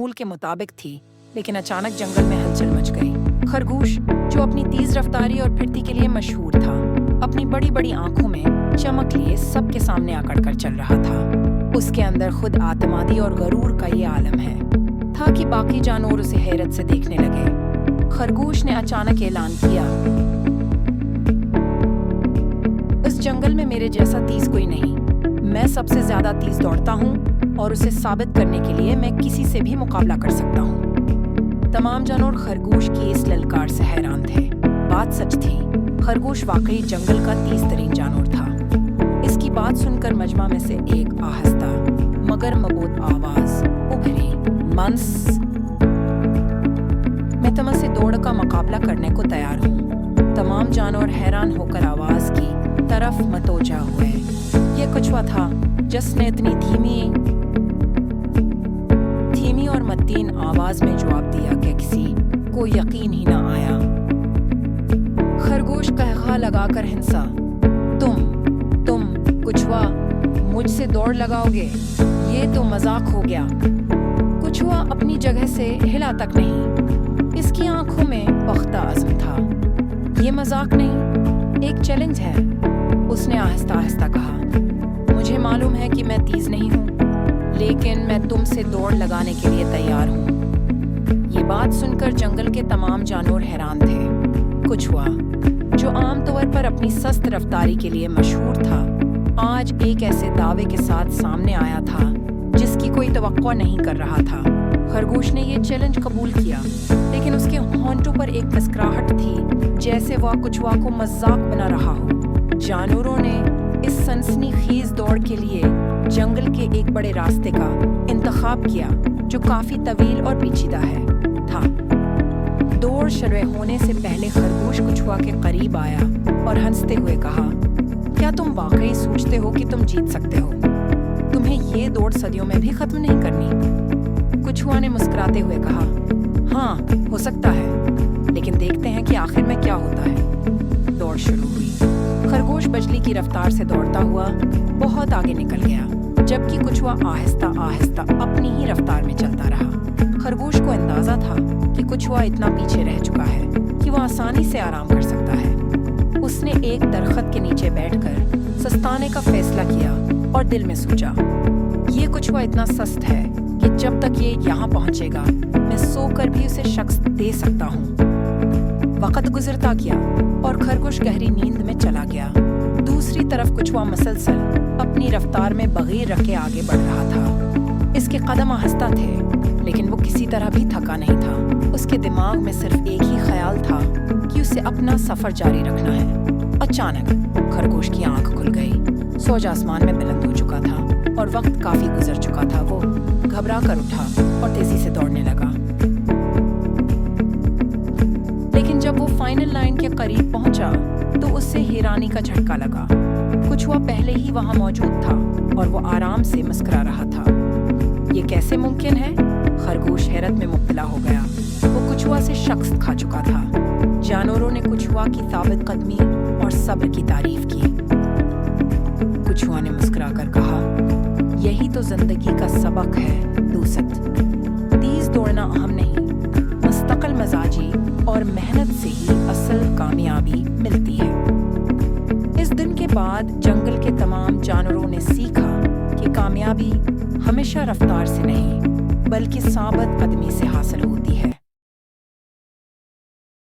معمول کے مطابق تھی، لیکن اچانک جنگل میں ہلچل مچ گئی۔ خرگوش، جو اپنی تیز رفتاری اور پھرتی کے لیے مشہور تھا، اپنی بڑی بڑی آنکھوں میں چمک لیے سب کے سامنے اکڑ کر چل رہا تھا۔ اس کے اندر خود اعتمادی اور غرور کا یہ عالم ہے تھا کہ باقی جانور اسے حیرت سے دیکھنے لگے۔ خرگوش نے اچانک اعلان کیا، اس جنگل میں میرے جیسا تیز کوئی نہیں۔ میں سب سے زیادہ تیز دوڑتا ہوں اور اسے ثابت کرنے کے لیے میں کسی سے بھی مقابلہ کر سکتا ہوں۔ تمام جانور خرگوش کی اس للکار سے حیران تھے۔ بات سچ تھی، خرگوش واقعی جنگل کا تیز ترین جانور تھا۔ اس کی بات سن کر مجمع میں سے ایک آہستہ مگر مبہوت آواز ابھری، منس، میں تم سے دوڑ کا مقابلہ کرنے کو تیار ہوں۔ تمام جانور حیران ہو کر آواز کی طرف متوجہ ہوئے۔ یہ کچھوا تھا جس نے اتنی دھیمی اور متین آواز میں جواب دیا کہ کسی کو یقین ہی نہ آیا۔ خرگوش قہقہا لگا کر ہنسا، تم کچھوا مجھ سے دوڑ لگاؤ گے؟ یہ تو مذاق ہو گیا۔ کچھوا اپنی جگہ سے ہلا تک نہیں، اس کی آنکھوں میں پختہ عزم تھا۔ یہ مذاق نہیں، ایک چیلنج ہے، اس نے آہستہ آہستہ کہا۔ مجھے معلوم ہے کہ میں تیز نہیں ہوں، لیکن میں تم سے دوڑ لگانے کے لیے تیار ہوں۔ یہ بات سن کر جنگل کے تمام جانور حیران تھے۔ کچھوا، جو عام طور پر اپنی سست رفتاری کے لیے مشہور تھا، آج ایک ایسے دعوے کے ساتھ سامنے آیا تھا جس کی کوئی توقع نہیں کر رہا تھا۔ خرگوش نے یہ چیلنج قبول کیا، لیکن اس کے ہونٹوں پر ایک مسکراہٹ تھی، جیسے وہ کچھوا کو مذاق بنا رہا ہو۔ جانوروں نے اس سنسنی خیز دوڑ کے لیے جنگل کے ایک بڑے راستے کا انتخاب کیا جو کافی طویل اور پیچیدہ تھا۔ دوڑ شروع ہونے سے پہلے خرگوش کچھوا کے قریب آیا اور ہنستے ہوئے کہا، کیا تم واقعی سوچتے ہو کہ تم جیت سکتے ہو؟ تمہیں یہ دوڑ صدیوں میں بھی ختم نہیں کرنی۔ کچھوا نے مسکراتے ہوئے کہا، ہاں ہو سکتا ہے، لیکن دیکھتے ہیں کہ آخر میں کیا ہوتا ہے۔ دوڑ شروع ہوئی۔ خرگوش بجلی کی رفتار سے دوڑتا ہوا بہت آگے نکل گیا، جبکہ کچھوا آہستہ آہستہ اپنی ہی رفتار میں چلتا رہا۔ خرگوش کو اندازہ تھا کہ کچھوا اتنا پیچھے رہ چکا ہے کہ وہ آسانی سے آرام کر سکتا ہے۔ اس نے ایک درخت کے نیچے بیٹھ کر سستانے کا فیصلہ کیا اور دل میں سوچا، یہ کچھوا اتنا سست ہے کہ جب تک یہ یہاں پہنچے گا میں سو کر بھی اسے شکست دے سکتا ہوں۔ وقت گزرتا گیا اور خرگوش گہری نیند میں چلا گیا۔ دوسری طرف کچھوا مسلسل اپنی رفتار میں بغیر رکھے آگے بڑھ رہا تھا۔ اس کے قدم آہستہ تھے، لیکن وہ کسی طرح بھی تھکا نہیں تھا۔ اس کے دماغ میں صرف ایک ہی خیال تھا کہ اسے اپنا سفر جاری رکھنا ہے۔ اچانک خرگوش کی آنکھ کھل گئی۔ سورج آسمان میں بلند ہو چکا تھا اور وقت کافی گزر چکا تھا۔ وہ گھبرا کر اٹھا اور تیزی سے دوڑنے لگا، لیکن جب وہ فائنل لائن کے قریب پہنچا تو اس سے حیرانی کا جھٹکا لگا۔ کچھوا پہلے ہی وہاں موجود تھا اور وہ آرام سے مسکرا رہا تھا۔ یہ کیسے ممکن ہے؟ خرگوش حیرت میں مبتلا ہو گیا۔ وہ کچھوا سے شکست کھا چکا تھا۔ جانوروں نے کچھوا کی ثابت قدمی اور صبر کی تعریف کی۔ کچھوا نے مسکرا کر کہا، یہی تو زندگی کا سبق ہے دوست۔ تیز دوڑنا اہم نہیں، مستقل مزاجی اور محنت سے ہی اصل کامیابی ملتی ہے۔ اس دن کے بعد جنگل کے تمام جانوروں نے سیکھا کہ کامیابی ہمیشہ رفتار سے نہیں بلکہ ثابت قدمی سے حاصل ہوتی ہے۔